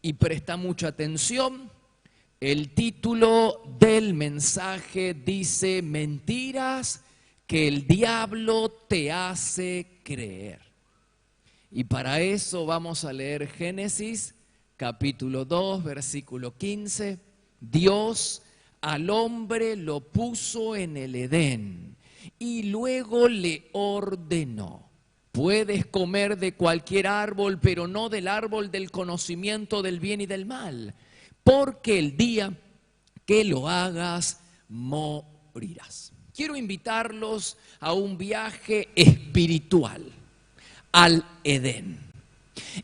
Y presta mucha atención, el título del mensaje dice: mentiras que el diablo te hace creer. Y para eso vamos a leer Génesis capítulo 2, versículo 15. Dios al hombre lo puso en el Edén y luego le ordenó: puedes comer de cualquier árbol, pero no del árbol del conocimiento del bien y del mal, porque el día que lo hagas, morirás. Quiero invitarlos a un viaje espiritual al Edén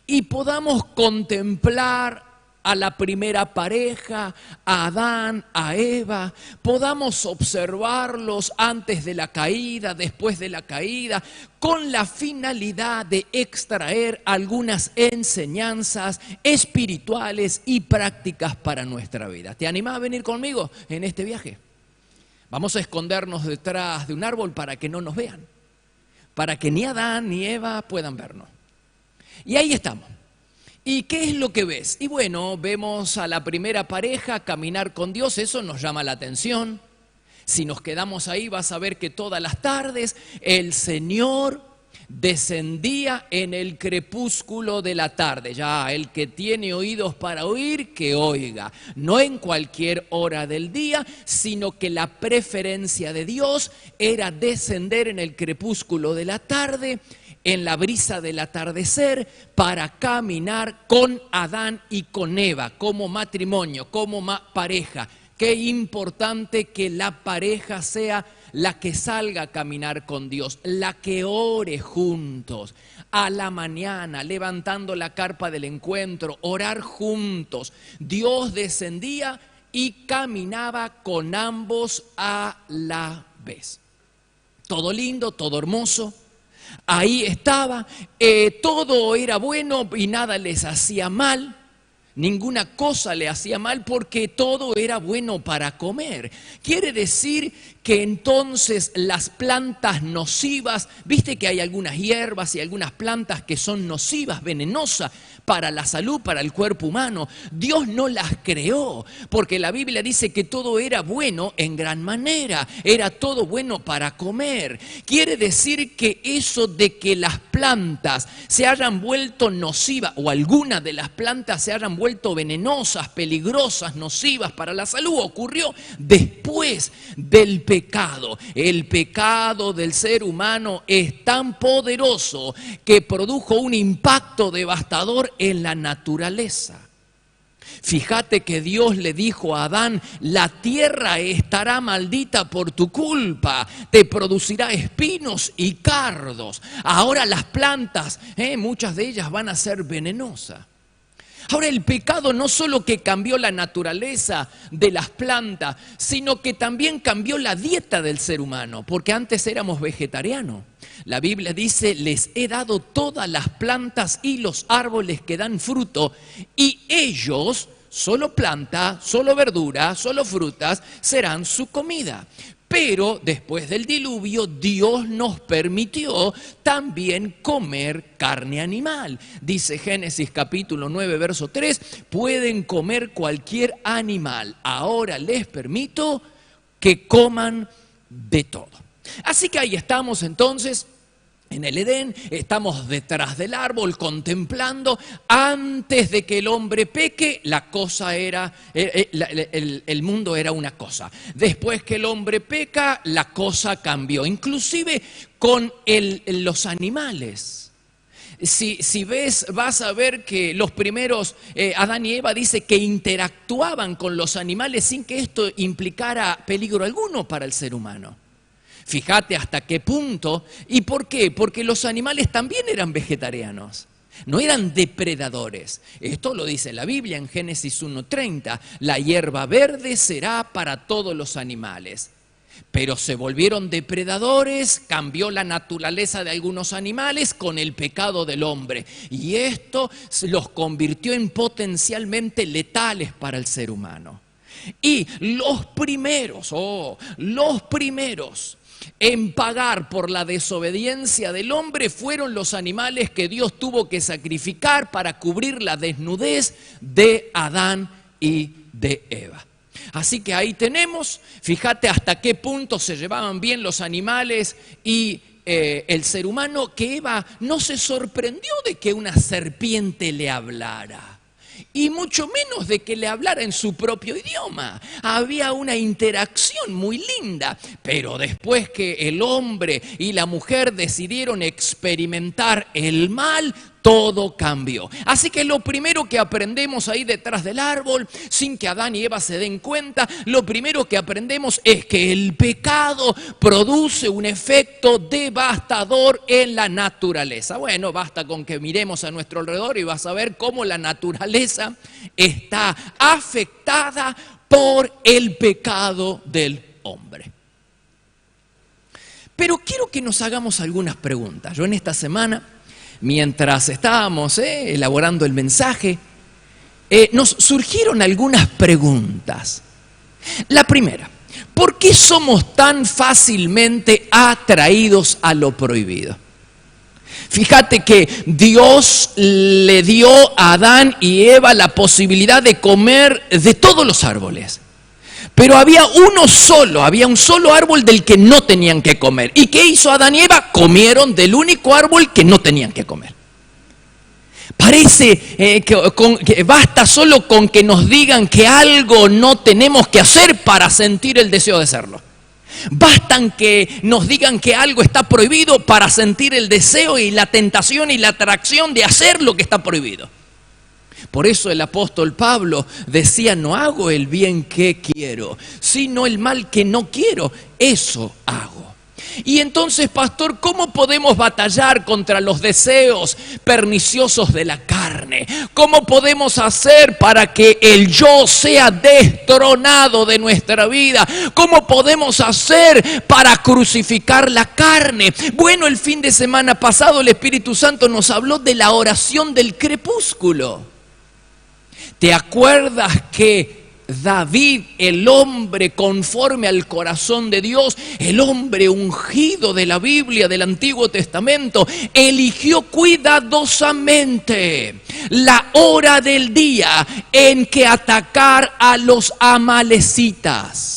y podamos contemplar a la primera pareja, a Adán, a Eva, podamos observarlos antes de la caída, después de la caída, con la finalidad de extraer algunas enseñanzas espirituales y prácticas para nuestra vida. ¿Te animás a venir conmigo en este viaje? Vamos a escondernos detrás de un árbol para que no nos vean, para que ni Adán ni Eva puedan vernos. Y ahí estamos. ¿Y qué es lo que ves? Y bueno, vemos a la primera pareja caminar con Dios, eso nos llama la atención. Si nos quedamos ahí vas a ver que todas las tardes el Señor descendía en el crepúsculo de la tarde. Ya, el que tiene oídos para oír, que oiga. No en cualquier hora del día, sino que la preferencia de Dios era descender en el crepúsculo de la tarde, en la brisa del atardecer, para caminar con Adán y con Eva, como matrimonio, como pareja. Qué importante que la pareja sea la que salga a caminar con Dios, la que ore juntos, a la mañana, levantando la carpa del encuentro, orar juntos. Dios descendía y caminaba con ambos a la vez. Todo lindo, todo hermoso. Ahí estaba, todo era bueno y nada les hacía mal, ninguna cosa le hacía mal porque todo era bueno para comer. Quiere decir que entonces las plantas nocivas, viste que hay algunas hierbas y algunas plantas que son nocivas, venenosas para la salud, para el cuerpo humano. Dios no las creó, porque la Biblia dice que todo era bueno en gran manera, era todo bueno para comer. Quiere decir que eso de que las plantas se hayan vuelto nocivas, o algunas de las plantas se hayan vuelto venenosas, peligrosas, nocivas para la salud, ocurrió después del pecado. El pecado del ser humano es tan poderoso que produjo un impacto devastador en la naturaleza. Fíjate que Dios le dijo a Adán: la tierra estará maldita por tu culpa, te producirá espinos y cardos. Ahora las plantas, muchas de ellas van a ser venenosas. Ahora el pecado no solo que cambió la naturaleza de las plantas, sino que también cambió la dieta del ser humano, porque antes éramos vegetarianos. La Biblia dice: les he dado todas las plantas y los árboles que dan fruto, y ellos, solo planta, solo verdura, solo frutas, serán su comida. Pero después del diluvio, Dios nos permitió también comer carne animal. Dice Génesis capítulo 9, verso 3, pueden comer cualquier animal. Ahora les permito que coman de todo. Así que ahí estamos entonces. En el Edén, estamos detrás del árbol contemplando. Antes de que el hombre peque, la cosa era, el mundo era una cosa. Después que el hombre peca, la cosa cambió. Inclusive con los animales. Si ves, vas a ver que los primeros, Adán y Eva, dice que interactuaban con los animales sin que esto implicara peligro alguno para el ser humano. Fíjate hasta qué punto. ¿Y por qué? Porque los animales también eran vegetarianos. No eran depredadores. Esto lo dice la Biblia en Génesis 1:30. La hierba verde será para todos los animales. Pero se volvieron depredadores, cambió la naturaleza de algunos animales con el pecado del hombre. Y esto los convirtió en potencialmente letales para el ser humano. Y los primeros en pagar por la desobediencia del hombre fueron los animales que Dios tuvo que sacrificar para cubrir la desnudez de Adán y de Eva. Así que ahí tenemos, fíjate hasta qué punto se llevaban bien los animales y el ser humano, que Eva no se sorprendió de que una serpiente le hablara. Y mucho menos de que le hablara en su propio idioma. Había una interacción muy linda. Pero después que el hombre y la mujer decidieron experimentar el mal, todo cambió. Así que lo primero que aprendemos ahí detrás del árbol, sin que Adán y Eva se den cuenta, lo primero que aprendemos es que el pecado produce un efecto devastador en la naturaleza. Bueno, basta con que miremos a nuestro alrededor y vas a ver cómo la naturaleza está afectada por el pecado del hombre. Pero quiero que nos hagamos algunas preguntas. Yo en esta semana, mientras estábamos elaborando el mensaje, nos surgieron algunas preguntas. La primera, ¿por qué somos tan fácilmente atraídos a lo prohibido? Fíjate que Dios le dio a Adán y Eva la posibilidad de comer de todos los árboles. Pero había un solo árbol del que no tenían que comer. ¿Y qué hizo Adán y Eva? Comieron del único árbol que no tenían que comer. Parece que basta solo con que nos digan que algo no tenemos que hacer para sentir el deseo de hacerlo. Bastan que nos digan que algo está prohibido para sentir el deseo y la tentación y la atracción de hacer lo que está prohibido. Por eso el apóstol Pablo decía, no hago el bien que quiero, sino el mal que no quiero, eso hago. Y entonces, pastor, ¿cómo podemos batallar contra los deseos perniciosos de la carne? ¿Cómo podemos hacer para que el yo sea destronado de nuestra vida? ¿Cómo podemos hacer para crucificar la carne? Bueno, el fin de semana pasado el Espíritu Santo nos habló de la oración del crepúsculo. ¿Te acuerdas que David, el hombre conforme al corazón de Dios, el hombre ungido de la Biblia del Antiguo Testamento, eligió cuidadosamente la hora del día en que atacar a los amalecitas?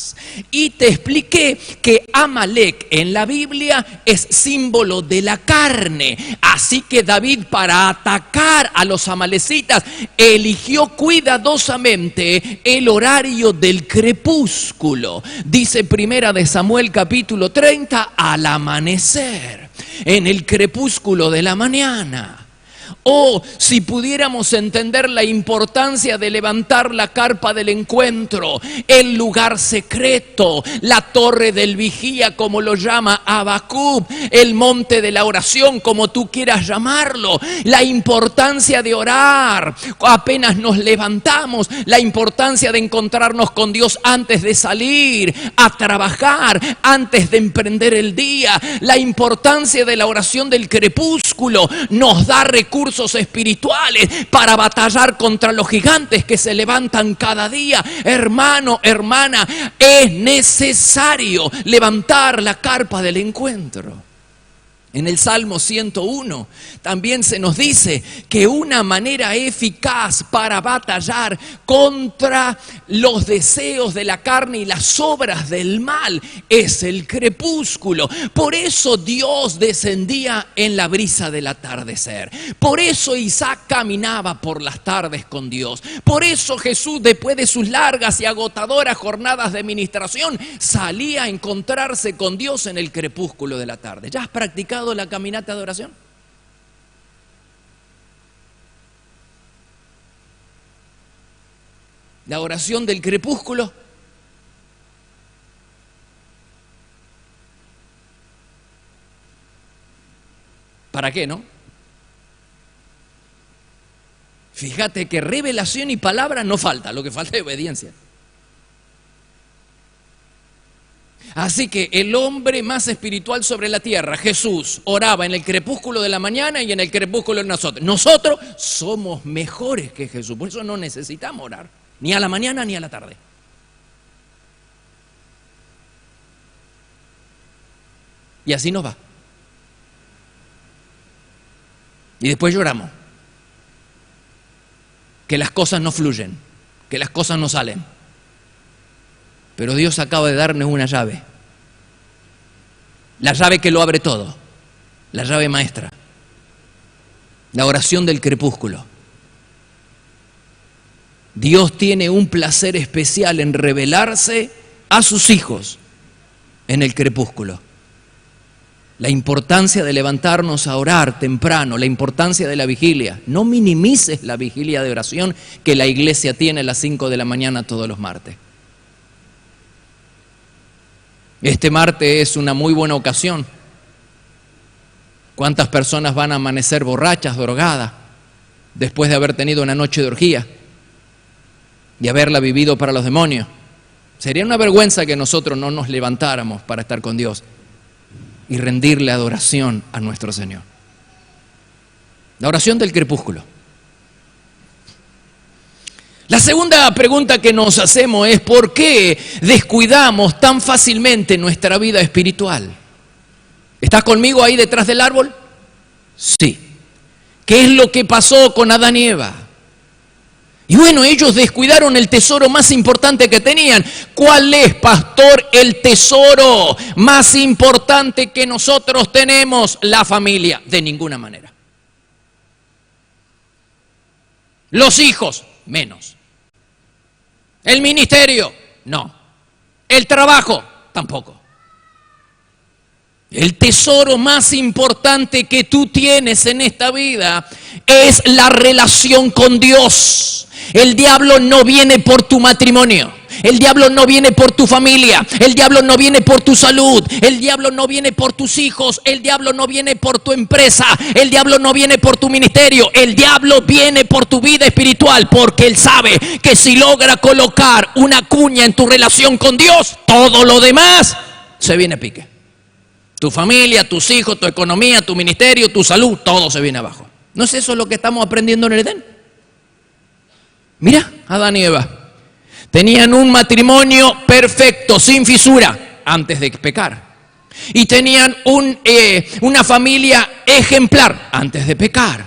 Y te expliqué que Amalec en la Biblia es símbolo de la carne. Así que David, para atacar a los amalecitas, eligió cuidadosamente el horario del crepúsculo. Dice Primera de Samuel capítulo 30, al amanecer, en el crepúsculo de la mañana. Oh, si pudiéramos entender la importancia de levantar la carpa del encuentro, el lugar secreto, la torre del vigía, como lo llama Habacuc, el monte de la oración, como tú quieras llamarlo, la importancia de orar apenas nos levantamos, la importancia de encontrarnos con Dios antes de salir a trabajar, antes de emprender el día, la importancia de la oración del crepúsculo, nos da recursos espirituales para batallar contra los gigantes que se levantan cada día. Hermano, hermana, es necesario levantar la carpa del encuentro. En el Salmo 101 también se nos dice que una manera eficaz para batallar contra los deseos de la carne y las obras del mal es el crepúsculo. Por eso Dios descendía en la brisa del atardecer. Por eso Isaac caminaba por las tardes con Dios. Por eso Jesús, después de sus largas y agotadoras jornadas de ministración, salía a encontrarse con Dios en el crepúsculo de la tarde. ¿Ya has practicado la caminata de oración? La oración del crepúsculo. ¿Para qué, no? Fíjate que revelación y palabra no falta, lo que falta es obediencia. Así que el hombre más espiritual sobre la tierra, Jesús, oraba en el crepúsculo de la mañana y en el crepúsculo de nosotros. Nosotros somos mejores que Jesús, por eso no necesitamos orar, ni a la mañana ni a la tarde. Y así nos va. Y después lloramos. Que las cosas no fluyen, que las cosas no salen. Pero Dios acaba de darnos una llave. La llave que lo abre todo. La llave maestra. La oración del crepúsculo. Dios tiene un placer especial en revelarse a sus hijos en el crepúsculo. La importancia de levantarnos a orar temprano, la importancia de la vigilia. No minimices la vigilia de oración que la iglesia tiene a las 5 de la mañana todos los martes. Este martes es una muy buena ocasión. ¿Cuántas personas van a amanecer borrachas, drogadas, después de haber tenido una noche de orgía y haberla vivido para los demonios? Sería una vergüenza que nosotros no nos levantáramos para estar con Dios y rendirle adoración a nuestro Señor. La oración del crepúsculo. La segunda pregunta que nos hacemos es: ¿por qué descuidamos tan fácilmente nuestra vida espiritual? ¿Estás conmigo ahí detrás del árbol? Sí. ¿Qué es lo que pasó con Adán y Eva? Y bueno, ellos descuidaron el tesoro más importante que tenían. ¿Cuál es, pastor, el tesoro más importante que nosotros tenemos? La familia. De ninguna manera. Los hijos, menos. El ministerio, no. El trabajo, tampoco. El tesoro más importante que tú tienes en esta vida es la relación con Dios. El diablo no viene por tu matrimonio. El diablo no viene por tu familia. El diablo no viene por tu salud. El diablo no viene por tus hijos. El diablo no viene por tu empresa. El diablo no viene por tu ministerio. El diablo viene por tu vida espiritual, porque él sabe que si logra colocar una cuña en tu relación con Dios, todo lo demás se viene a pique. Tu familia, tus hijos, tu economía, tu ministerio, tu salud, todo se viene abajo. ¿No es eso lo que estamos aprendiendo en el Edén? Mira, Adán y Eva tenían un matrimonio perfecto, sin fisura, antes de pecar. Y tenían una familia ejemplar antes de pecar.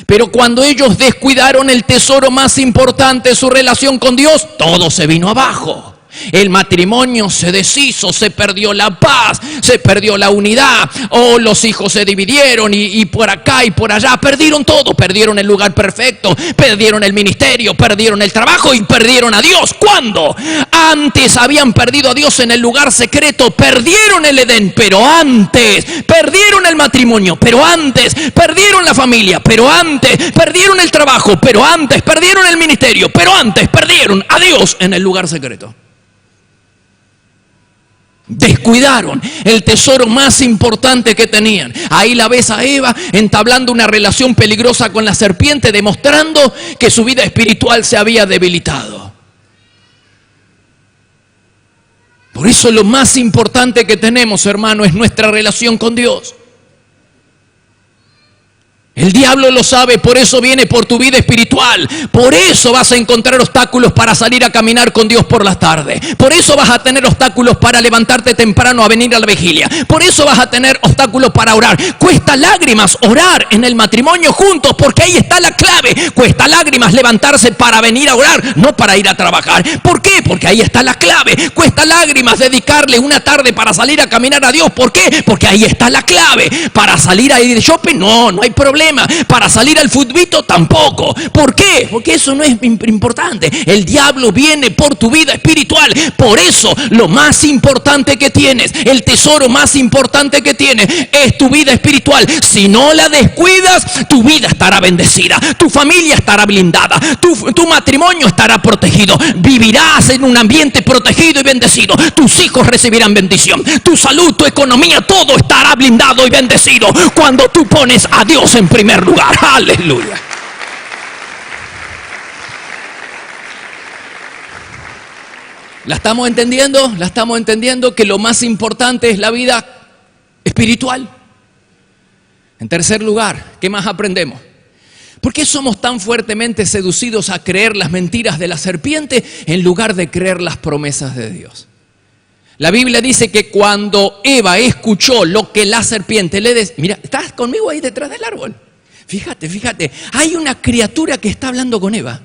Pero cuando ellos descuidaron el tesoro más importante, su relación con Dios, todo se vino abajo. El matrimonio se deshizo, se perdió la paz, se perdió la unidad. Los hijos se dividieron y por acá y por allá perdieron todo. Perdieron el lugar perfecto, perdieron el ministerio, perdieron el trabajo y perdieron a Dios. ¿Cuándo? Antes habían perdido a Dios en el lugar secreto, perdieron el Edén, pero antes perdieron el matrimonio, pero antes perdieron la familia, pero antes perdieron el trabajo, pero antes perdieron el ministerio, pero antes perdieron a Dios en el lugar secreto. Descuidaron el tesoro más importante que tenían. Ahí la ves a Eva entablando una relación peligrosa con la serpiente, demostrando que su vida espiritual se había debilitado. Por eso lo más importante que tenemos, hermano, es nuestra relación con Dios. El diablo lo sabe, por eso viene por tu vida espiritual. Por eso vas a encontrar obstáculos para salir a caminar con Dios por las tardes. Por eso vas a tener obstáculos para levantarte temprano a venir a la vigilia. Por eso vas a tener obstáculos para orar. Cuesta lágrimas orar en el matrimonio juntos, porque ahí está la clave. Cuesta lágrimas levantarse para venir a orar, no para ir a trabajar. ¿Por qué? Porque ahí está la clave. Cuesta lágrimas dedicarle una tarde para salir a caminar a Dios. ¿Por qué? Porque ahí está la clave. Para salir a ir de shopping, no hay problema. Para salir al futbito, tampoco. ¿Por qué? Porque eso no es importante. El diablo viene por tu vida espiritual. Por eso lo más importante que tienes, el tesoro más importante que tienes, es tu vida espiritual. Si no la descuidas, tu vida estará bendecida, tu familia estará blindada, tu matrimonio estará protegido, vivirás en un ambiente protegido y bendecido, tus hijos recibirán bendición, tu salud, tu economía, todo estará blindado y bendecido cuando tú pones a Dios en primer lugar. Aleluya. ¿La estamos entendiendo? ¿La estamos entendiendo? Que lo más importante es la vida espiritual. En tercer lugar, ¿qué más aprendemos? ¿Por qué somos tan fuertemente seducidos a creer las mentiras de la serpiente en lugar de creer las promesas de Dios? La Biblia dice que cuando Eva escuchó lo que la serpiente le decía, mira, ¿estás conmigo ahí detrás del árbol? Fíjate, hay una criatura que está hablando con Eva.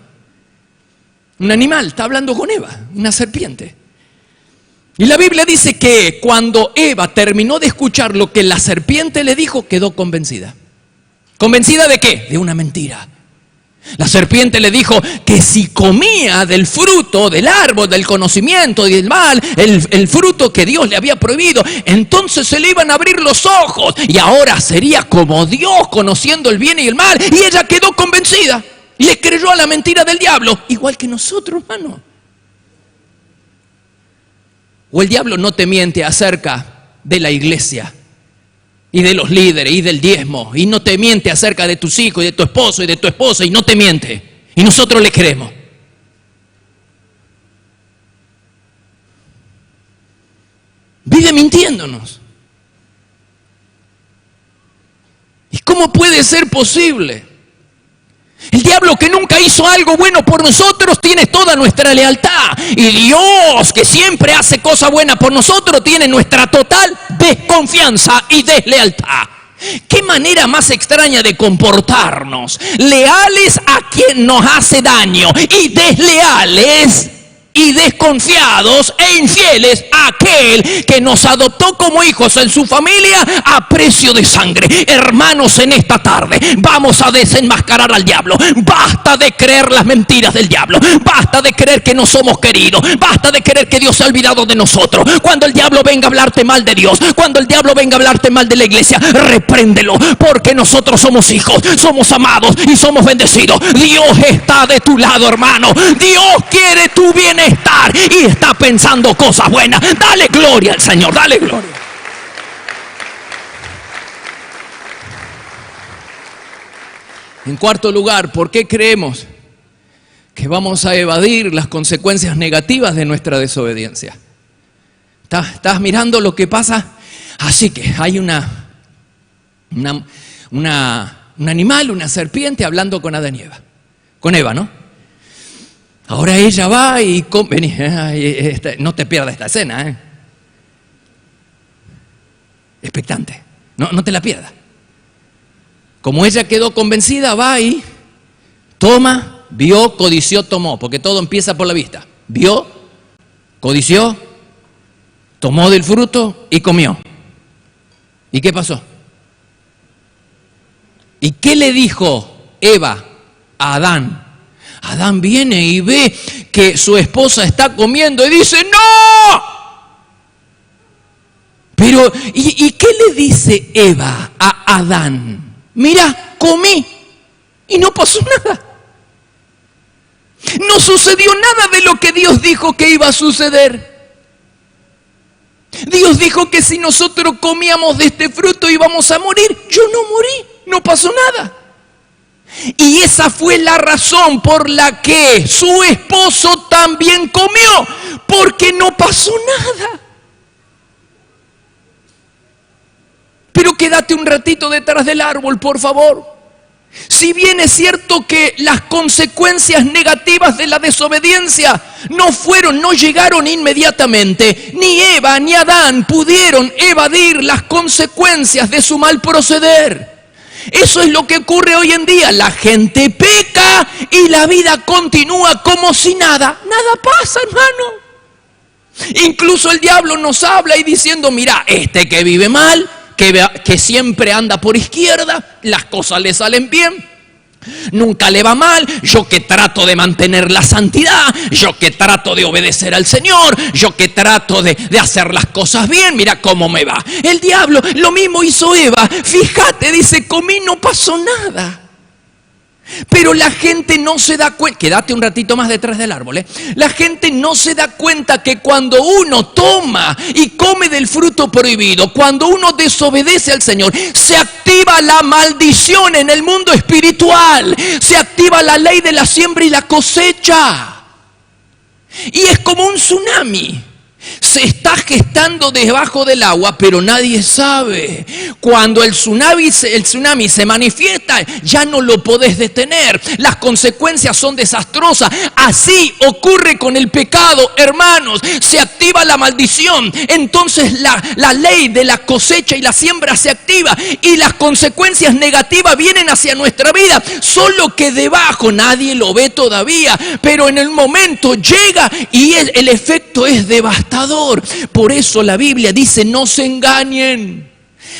Un animal está hablando con Eva, una serpiente. Y la Biblia dice que cuando Eva terminó de escuchar lo que la serpiente le dijo, quedó convencida. ¿Convencida de qué? De una mentira. La serpiente le dijo que si comía del fruto del árbol del conocimiento y del mal, el fruto que Dios le había prohibido, entonces se le iban a abrir los ojos y ahora sería como Dios conociendo el bien y el mal. Y ella quedó convencida, le creyó a la mentira del diablo, igual que nosotros, hermano. O el diablo no te miente acerca de la iglesia y de los líderes y del diezmo, y no te miente acerca de tus hijos y de tu esposo y de tu esposa, y no te miente, y nosotros le creemos. Vive mintiéndonos. ¿Y cómo puede ser posible? El diablo, que nunca hizo algo bueno por nosotros, tiene toda nuestra lealtad. Y Dios, que siempre hace cosas buenas por nosotros, tiene nuestra total desconfianza y deslealtad. ¿Qué manera más extraña de comportarnos? Leales a quien nos hace daño y desleales y desconfiados e infieles a aquel que nos adoptó como hijos en su familia a precio de sangre. Hermanos, en esta tarde vamos a desenmascarar al diablo. Basta de creer las mentiras del diablo. Basta de creer que no somos queridos. Basta de creer que Dios se ha olvidado de nosotros. Cuando el diablo venga a hablarte mal de Dios, cuando el diablo venga a hablarte mal de la iglesia, repréndelo, porque nosotros somos hijos, somos amados y somos bendecidos. Dios está de tu lado, hermano. Dios quiere tu bienestar y está pensando cosas buenas. Dale gloria al Señor, dale gloria. En cuarto lugar, ¿por qué creemos que vamos a evadir las consecuencias negativas de nuestra desobediencia? ¿Estás mirando lo que pasa? Así que hay un animal, una serpiente hablando con Adán y Eva. Con Eva, ¿no? Ahora ella va y vení, no te pierdas esta escena, expectante, no te la pierdas. Como ella quedó convencida, va y toma, vio, codició, tomó, porque todo empieza por la vista. Vio, codició, tomó del fruto y comió. ¿Y qué pasó? ¿Y qué le dijo Eva a Adán? Adán viene y ve que su esposa está comiendo y dice: ¡no! Pero, ¿y qué le dice Eva a Adán? Mira, comí y no pasó nada. No sucedió nada de lo que Dios dijo que iba a suceder. Dios dijo que si nosotros comíamos de este fruto íbamos a morir. Yo no morí, no pasó nada. Y esa fue la razón por la que su esposo también comió, porque no pasó nada. Pero quédate un ratito detrás del árbol, por favor. Si bien es cierto que las consecuencias negativas de la desobediencia no llegaron inmediatamente, ni Eva ni Adán pudieron evadir las consecuencias de su mal proceder. Eso es lo que ocurre hoy en día. La gente peca y la vida continúa como si nada pasa, hermano. Incluso el diablo nos habla y diciendo: mira, este que vive mal, que siempre anda por izquierda, las cosas le salen bien, nunca le va mal. Yo que trato de mantener la santidad, yo que trato de obedecer al Señor, yo que trato de hacer las cosas bien, mira cómo me va. El diablo, lo mismo hizo Eva. Fíjate, dice, comí, no pasó nada. Pero la gente no se da cuenta. Quédate un ratito más detrás del árbol, La gente no se da cuenta que cuando uno toma y come del fruto prohibido, cuando uno desobedece al Señor, se activa la maldición en el mundo espiritual. Se activa la ley de la siembra y la cosecha. Y es como un tsunami. Se está gestando debajo del agua, pero nadie sabe. Cuando el tsunami se manifiesta, ya no lo podés detener. Las consecuencias son desastrosas. Así ocurre con el pecado, hermanos. Se activa la maldición. Entonces la ley de la cosecha y la siembra se activa. Y las consecuencias negativas vienen hacia nuestra vida. Solo que debajo nadie lo ve todavía. Pero en el momento llega y el efecto es devastador. Por eso la Biblia dice: no se engañen.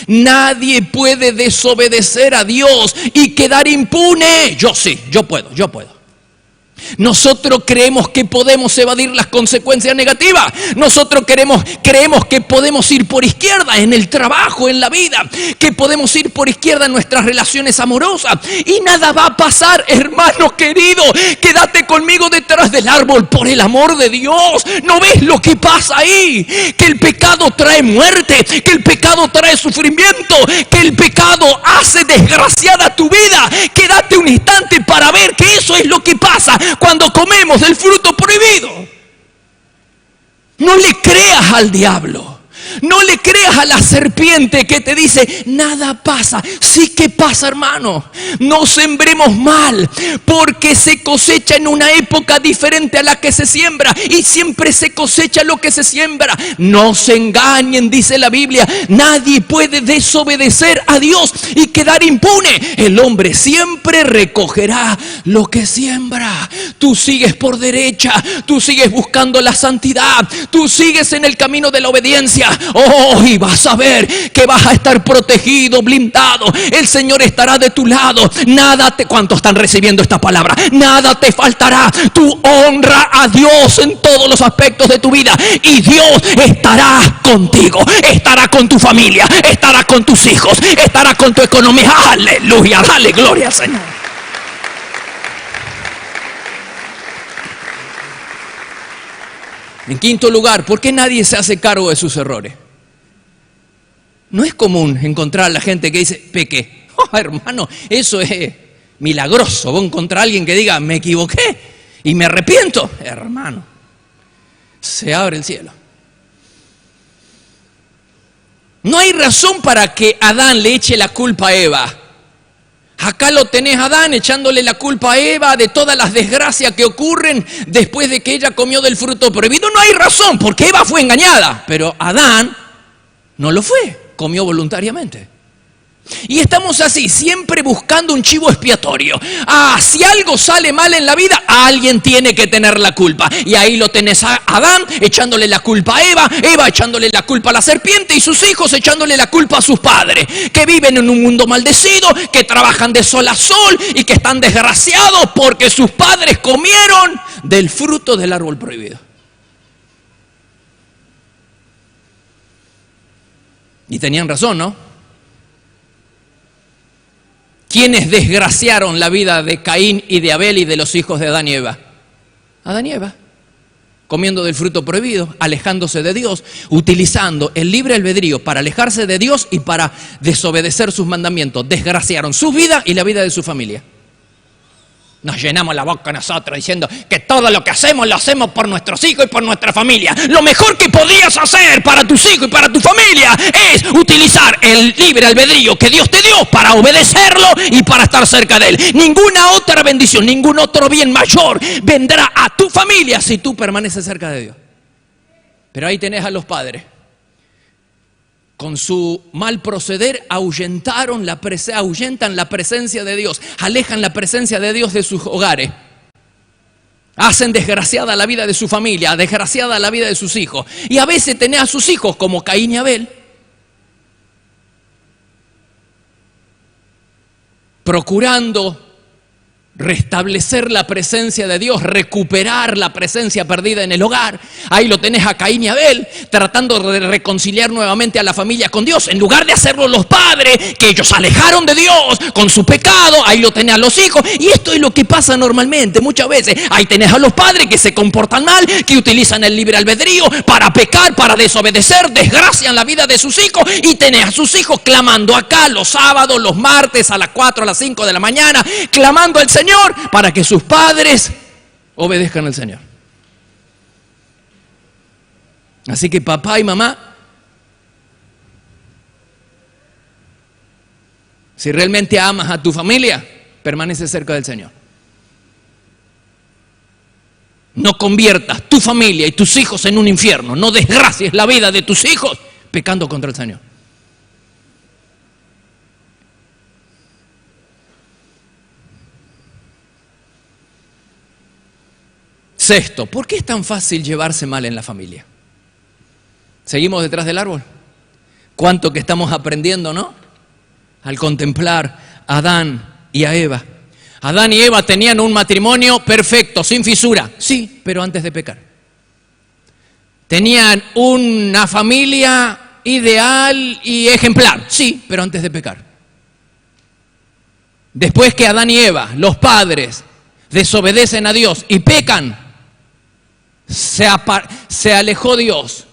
Nadie puede desobedecer a Dios y quedar impune. Yo sí, yo puedo. Nosotros creemos que podemos evadir las consecuencias negativas. Nosotros creemos que podemos ir por izquierda en el trabajo, en la vida, que podemos ir por izquierda en nuestras relaciones amorosas y nada va a pasar. Hermano querido, quédate conmigo detrás del árbol, por el amor de Dios. ¿No ves lo que pasa ahí? Que el pecado trae muerte, que el pecado trae sufrimiento, que el pecado hace desgraciada tu vida. Quédate un instante para ver que eso es lo que pasa cuando comemos del fruto prohibido. No le creas al diablo. No le creas a la serpiente que te dice: nada pasa. Sí que pasa, hermano. No sembremos mal, porque se cosecha en una época diferente a la que se siembra, y siempre se cosecha lo que se siembra. No se engañen, dice la Biblia. Nadie puede desobedecer a Dios y quedar impune. El hombre siempre recogerá lo que siembra. Tú sigues por derecha, tú sigues buscando la santidad, tú sigues en el camino de la obediencia. Oh, y vas a ver que vas a estar protegido, blindado. El Señor estará de tu lado. ¿Cuántos están recibiendo esta palabra? Nada te faltará. Tú honra a Dios en todos los aspectos de tu vida y Dios estará contigo, estará con tu familia, estará con tus hijos, estará con tu economía. Aleluya, dale gloria al Señor. En quinto lugar, ¿por qué nadie se hace cargo de sus errores? No es común encontrar a la gente que dice: pequé. Oh, hermano, eso es milagroso. Vos encontrás a alguien que diga: me equivoqué y me arrepiento. Hermano, se abre el cielo. No hay razón para que Adán le eche la culpa a Eva. Acá lo tenés a Adán echándole la culpa a Eva de todas las desgracias que ocurren después de que ella comió del fruto prohibido. No hay razón, porque Eva fue engañada, pero Adán no lo fue, comió voluntariamente. Y estamos así, siempre buscando un chivo expiatorio. Si algo sale mal en la vida, alguien tiene que tener la culpa. Y ahí lo tenés a Adán echándole la culpa a Eva, Eva echándole la culpa a la serpiente y sus hijos echándole la culpa a sus padres, que viven en un mundo maldecido, que trabajan de sol a sol y que están desgraciados porque sus padres comieron del fruto del árbol prohibido. Y tenían razón, ¿no? ¿Quiénes desgraciaron la vida de Caín y de Abel y de los hijos de Adán y Eva? Adán y Eva, comiendo del fruto prohibido, alejándose de Dios, utilizando el libre albedrío para alejarse de Dios y para desobedecer sus mandamientos. Desgraciaron su vida y la vida de su familia. Nos llenamos la boca nosotros diciendo que todo lo que hacemos lo hacemos por nuestros hijos y por nuestra familia. Lo mejor que podías hacer para tus hijos y para tu familia es utilizar el libre albedrío que Dios te dio para obedecerlo y para estar cerca de Él. Ninguna otra bendición, ningún otro bien mayor vendrá a tu familia si tú permaneces cerca de Dios. Pero ahí tenés a los padres. Con su mal proceder ahuyentan la presencia de Dios, alejan la presencia de Dios de sus hogares, hacen desgraciada la vida de su familia, desgraciada la vida de sus hijos. Y a veces tenés a sus hijos como Caín y Abel, procurando restablecer la presencia de Dios, recuperar la presencia perdida en el hogar. Ahí lo tenés a Caín y Abel tratando de reconciliar nuevamente a la familia con Dios, en lugar de hacerlo los padres, que ellos alejaron de Dios con su pecado. Ahí lo tenés a los hijos, y esto es lo que pasa normalmente muchas veces. Ahí tenés a los padres que se comportan mal, que utilizan el libre albedrío para pecar, para desobedecer, desgracian la vida de sus hijos, y tenés a sus hijos clamando acá los sábados, los martes a las 4, a las 5 de la mañana, clamando al Señor para que sus padres obedezcan al Señor. Así que papá y mamá, si realmente amas a tu familia, permanece cerca del Señor. No conviertas tu familia y tus hijos en un infierno. No desgracies la vida de tus hijos pecando contra el Señor. Sexto, ¿por qué es tan fácil llevarse mal en la familia? ¿Seguimos detrás del árbol? ¿Cuánto que estamos aprendiendo, no? Al contemplar a Adán y a Eva. Adán y Eva tenían un matrimonio perfecto, sin fisura. Sí, pero antes de pecar. Tenían una familia ideal y ejemplar. Sí, pero antes de pecar. Después que Adán y Eva, los padres, desobedecen a Dios y pecan, se alejó Dios.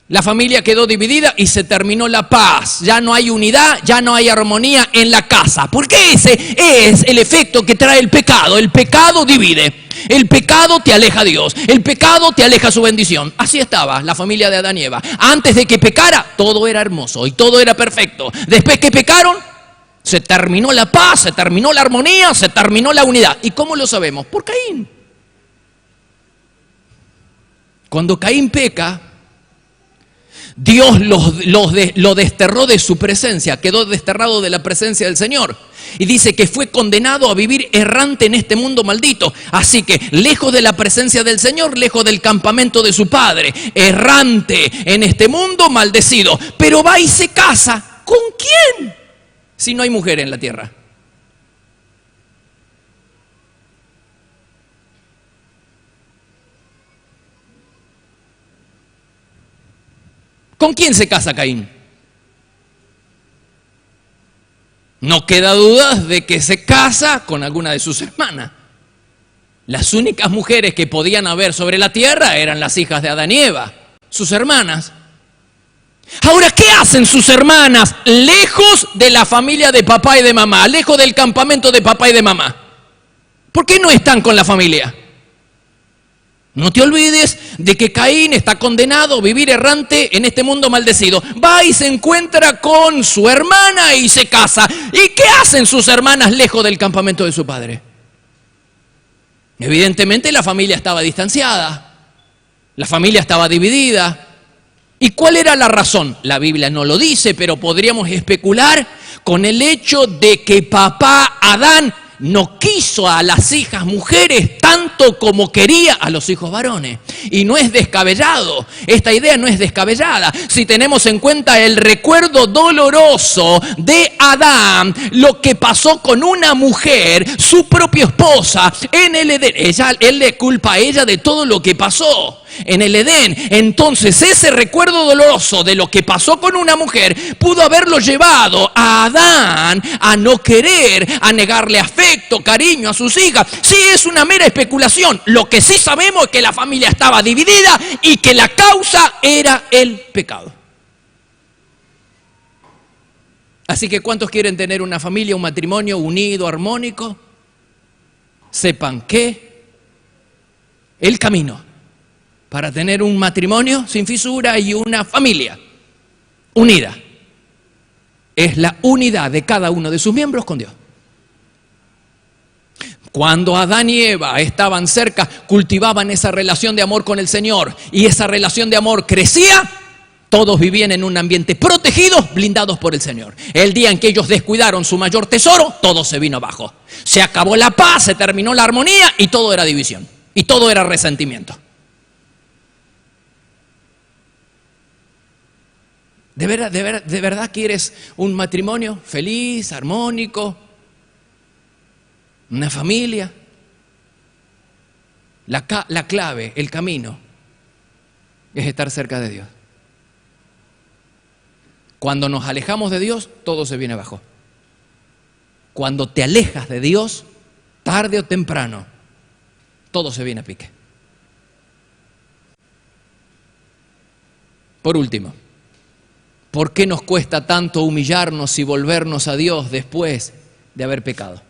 La familia quedó dividida y se terminó la paz. Ya no hay unidad, ya no hay armonía en la casa. Porque ese es el efecto que trae el pecado. El pecado divide. El pecado te aleja a Dios. El pecado te aleja su bendición. Así estaba la familia de Adán y Eva. Antes de que pecara, todo era hermoso y todo era perfecto. Después que pecaron, se terminó la paz, se terminó la armonía, se terminó la unidad. ¿Y cómo lo sabemos? Por Caín. Cuando Caín peca, Dios lo desterró de su presencia, quedó desterrado de la presencia del Señor. Y dice que fue condenado a vivir errante en este mundo maldito. Así que lejos de la presencia del Señor, lejos del campamento de su padre, errante en este mundo maldecido. Pero va y se casa. ¿Con quién? Si no hay mujer en la tierra. ¿Con quién se casa Caín? No queda duda de que se casa con alguna de sus hermanas. Las únicas mujeres que podían haber sobre la tierra eran las hijas de Adán y Eva, sus hermanas. Ahora, ¿qué hacen sus hermanas lejos de la familia de papá y de mamá, lejos del campamento de papá y de mamá? ¿Por qué no están con la familia? No te olvides de que Caín está condenado a vivir errante en este mundo maldecido. Va y se encuentra con su hermana y se casa. ¿Y qué hacen sus hermanas lejos del campamento de su padre? Evidentemente la familia estaba distanciada. La familia estaba dividida. ¿Y cuál era la razón? La Biblia no lo dice, pero podríamos especular con el hecho de que papá Adán no quiso a las hijas mujeres tanto como quería a los hijos varones. Y no es descabellado, esta idea no es descabellada. Si tenemos en cuenta el recuerdo doloroso de Adán, lo que pasó con una mujer, su propia esposa, en el Edén. Él le culpa a ella de todo lo que pasó en el Edén. Entonces ese recuerdo doloroso de lo que pasó con una mujer pudo haberlo llevado a Adán a no querer, a negarle afecto, cariño a sus hijas. Sí, es una mera especulación. Lo que sí sabemos es que la familia estaba dividida y que la causa era el pecado. Así que ¿cuántos quieren tener una familia, un matrimonio unido, armónico? Sepan que el camino para tener un matrimonio sin fisura y una familia unida es la unidad de cada uno de sus miembros con Dios. Cuando Adán y Eva estaban cerca, cultivaban esa relación de amor con el Señor, y esa relación de amor crecía. Todos vivían en un ambiente protegidos, blindados por el Señor. El día en que ellos descuidaron su mayor tesoro, todo se vino abajo. Se acabó la paz, se terminó la armonía y todo era división. Y todo era resentimiento. ¿De verdad quieres un matrimonio feliz, armónico? ¿Una familia? La clave, el camino, es estar cerca de Dios. Cuando nos alejamos de Dios, todo se viene abajo. Cuando te alejas de Dios, tarde o temprano, todo se viene a pique. Por último, ¿por qué nos cuesta tanto humillarnos y volvernos a Dios después de haber pecado?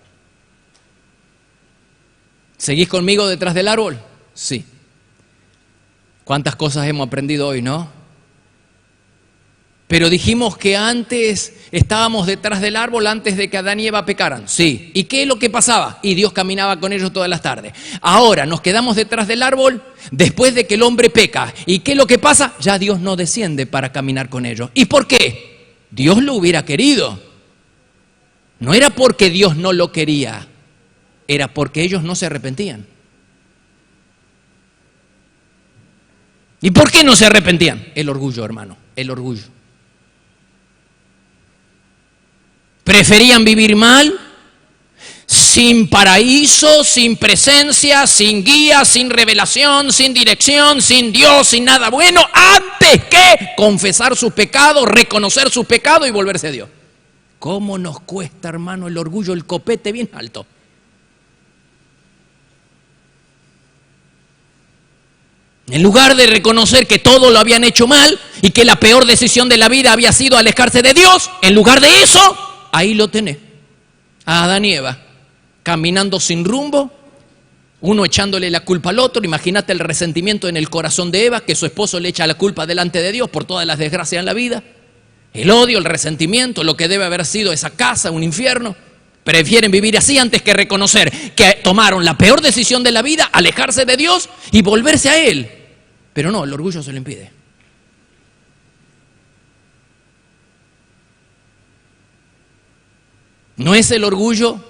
¿Seguís conmigo detrás del árbol? Sí. ¿Cuántas cosas hemos aprendido hoy, no? Pero dijimos que antes estábamos detrás del árbol antes de que Adán y Eva pecaran. Sí. ¿Y qué es lo que pasaba? Y Dios caminaba con ellos todas las tardes. Ahora nos quedamos detrás del árbol después de que el hombre peca. ¿Y qué es lo que pasa? Ya Dios no desciende para caminar con ellos. ¿Y por qué? Dios lo hubiera querido. No era porque Dios no lo quería, era porque ellos no se arrepentían. ¿Y por qué no se arrepentían? El orgullo, hermano, el orgullo. Preferían vivir mal, sin paraíso, sin presencia, sin guía, sin revelación, sin dirección, sin Dios, sin nada bueno, antes que confesar sus pecados, reconocer sus pecados y volverse a Dios. ¿Cómo nos cuesta, hermano, el orgullo, el copete bien alto? En lugar de reconocer que todo lo habían hecho mal y que la peor decisión de la vida había sido alejarse de Dios, en lugar de eso, ahí lo tenés, a Adán y Eva, caminando sin rumbo, uno echándole la culpa al otro. Imagínate el resentimiento en el corazón de Eva, que su esposo le echa la culpa delante de Dios por todas las desgracias en la vida. El odio, el resentimiento, lo que debe haber sido esa casa, un infierno. Prefieren vivir así antes que reconocer que tomaron la peor decisión de la vida, alejarse de Dios y volverse a Él. Pero no, el orgullo se lo impide. No es el orgullo,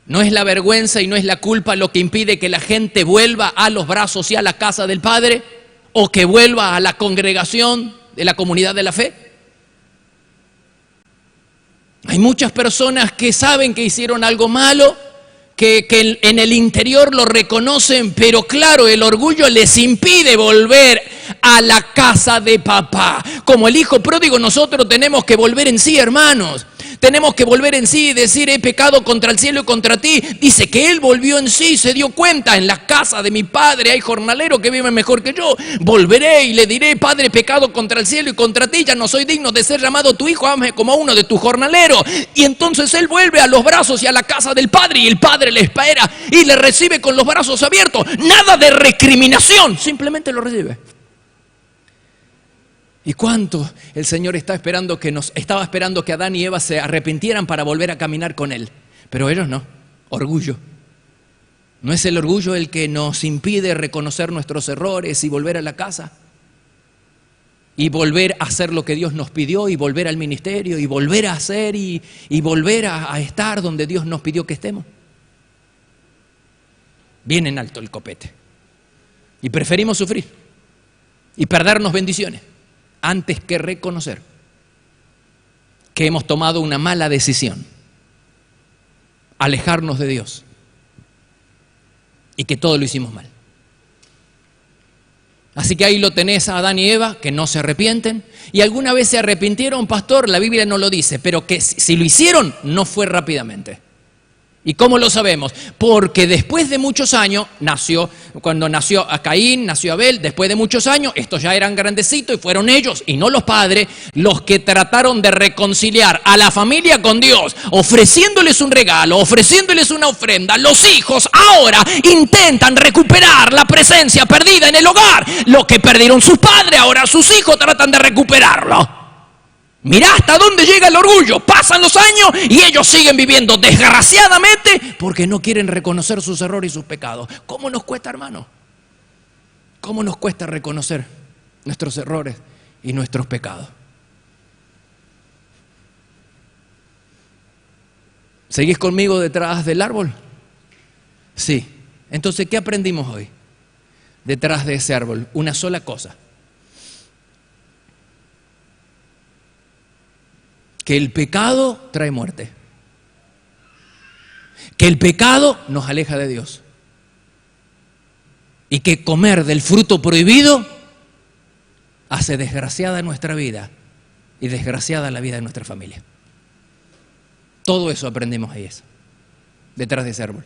no es la vergüenza y no es la culpa lo que impide que la gente vuelva a los brazos y a la casa del Padre o que vuelva a la congregación de la comunidad de la fe. Hay muchas personas que saben que hicieron algo malo, que en el interior lo reconocen, pero claro, el orgullo les impide volver a la casa de papá. Como el hijo pródigo, nosotros tenemos que volver en sí, hermanos. Tenemos que volver en sí y decir: he pecado contra el cielo y contra ti. Dice que él volvió en sí, se dio cuenta: en la casa de mi padre hay jornaleros que viven mejor que yo. Volveré y le diré: Padre, he pecado contra el cielo y contra ti, ya no soy digno de ser llamado tu hijo, ámame como uno de tus jornaleros. Y entonces él vuelve a los brazos y a la casa del Padre, y el Padre le espera y le recibe con los brazos abiertos. Nada de recriminación, simplemente lo recibe. ¿Y cuánto el Señor estaba esperando que Adán y Eva se arrepintieran para volver a caminar con Él? Pero ellos no. Orgullo. ¿No es el orgullo el que nos impide reconocer nuestros errores y volver a la casa? Y volver a hacer lo que Dios nos pidió, y volver al ministerio, y volver a hacer y volver a estar donde Dios nos pidió que estemos. Bien en alto el copete. Y preferimos sufrir y perdernos bendiciones antes que reconocer que hemos tomado una mala decisión, alejarnos de Dios, y que todo lo hicimos mal. Así que ahí lo tenés a Adán y Eva, que no se arrepienten. Y alguna vez se arrepintieron, pastor, la Biblia no lo dice, pero que si lo hicieron, no fue rápidamente. ¿Y cómo lo sabemos? Porque después de muchos años, cuando nació a Caín, nació Abel, después de muchos años, estos ya eran grandecitos y fueron ellos, y no los padres, los que trataron de reconciliar a la familia con Dios, ofreciéndoles un regalo, ofreciéndoles una ofrenda. Los hijos ahora intentan recuperar la presencia perdida en el hogar. Lo que perdieron sus padres, ahora sus hijos tratan de recuperarlo. Mirá hasta dónde llega el orgullo. Pasan los años y ellos siguen viviendo desgraciadamente porque no quieren reconocer sus errores y sus pecados. ¿Cómo nos cuesta, hermano? ¿Cómo nos cuesta reconocer nuestros errores y nuestros pecados? ¿Seguís conmigo detrás del árbol? Sí. Entonces, ¿qué aprendimos hoy? Detrás de ese árbol, una sola cosa: que el pecado trae muerte, que el pecado nos aleja de Dios, y que comer del fruto prohibido hace desgraciada nuestra vida y desgraciada la vida de nuestra familia. Todo eso aprendimos ahí, detrás de ese árbol.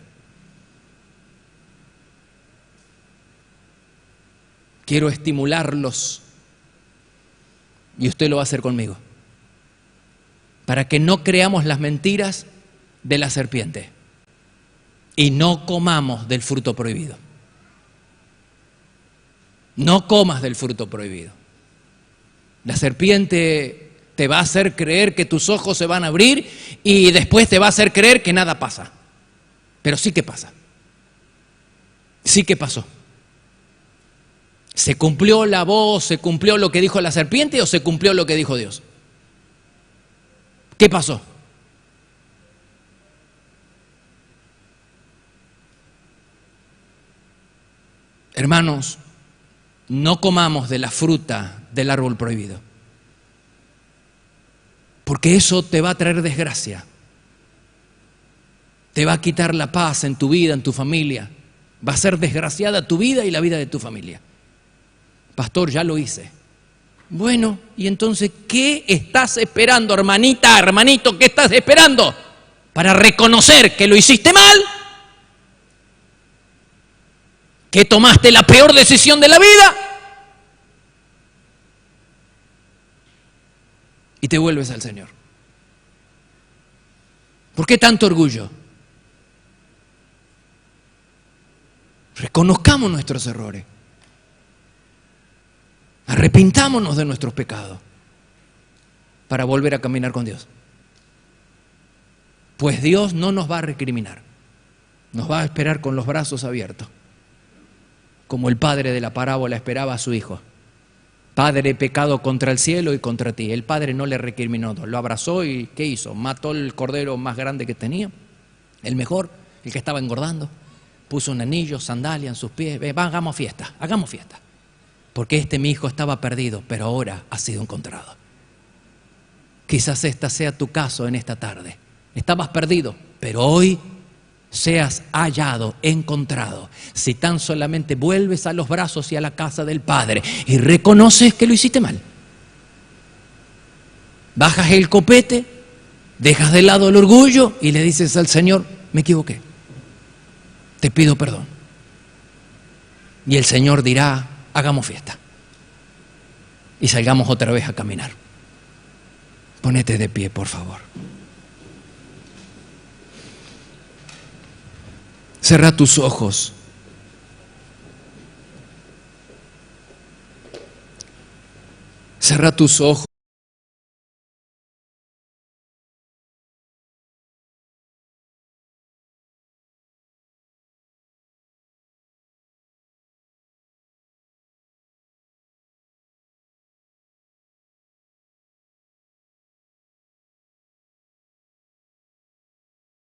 Quiero estimularlos, y usted lo va a hacer conmigo, para que no creamos las mentiras de la serpiente y no comamos del fruto prohibido. No comas del fruto prohibido. La serpiente te va a hacer creer que tus ojos se van a abrir y después te va a hacer creer que nada pasa. Pero sí que pasa. Sí que pasó. ¿Se cumplió la voz, se cumplió lo que dijo la serpiente o se cumplió lo que dijo Dios? ¿Qué pasó? Hermanos, no comamos de la fruta del árbol prohibido, porque eso te va a traer desgracia, te va a quitar la paz en tu vida, en tu familia, va a ser desgraciada tu vida y la vida de tu familia. Pastor, ya lo hice. Bueno, y entonces, ¿qué estás esperando, hermanita, hermanito? ¿Qué estás esperando? ¿Para reconocer que lo hiciste mal? ¿Que tomaste la peor decisión de la vida? Y te vuelves al Señor. ¿Por qué tanto orgullo? Reconozcamos nuestros errores. Arrepintámonos de nuestros pecados para volver a caminar con Dios. Pues Dios no nos va a recriminar. Nos va a esperar con los brazos abiertos, como el padre de la parábola esperaba a su hijo. Padre, he pecado contra el cielo y contra ti. El padre no le recriminó, lo abrazó y ¿qué hizo? Mató el cordero más grande que tenía, el mejor, el que estaba engordando. Puso un anillo, sandalia en sus pies. Hagamos fiesta, porque mi hijo estaba perdido, pero ahora ha sido encontrado. Quizás esta sea tu caso en esta tarde. Estabas perdido, pero hoy seas hallado, encontrado, si tan solamente vuelves a los brazos y a la casa del Padre y reconoces que lo hiciste mal. Bajas el copete, dejas de lado el orgullo y le dices al Señor, me equivoqué, te pido perdón. Y el Señor dirá, hagamos fiesta y salgamos otra vez a caminar. Ponete de pie, por favor. Cerra tus ojos. Cerra tus ojos.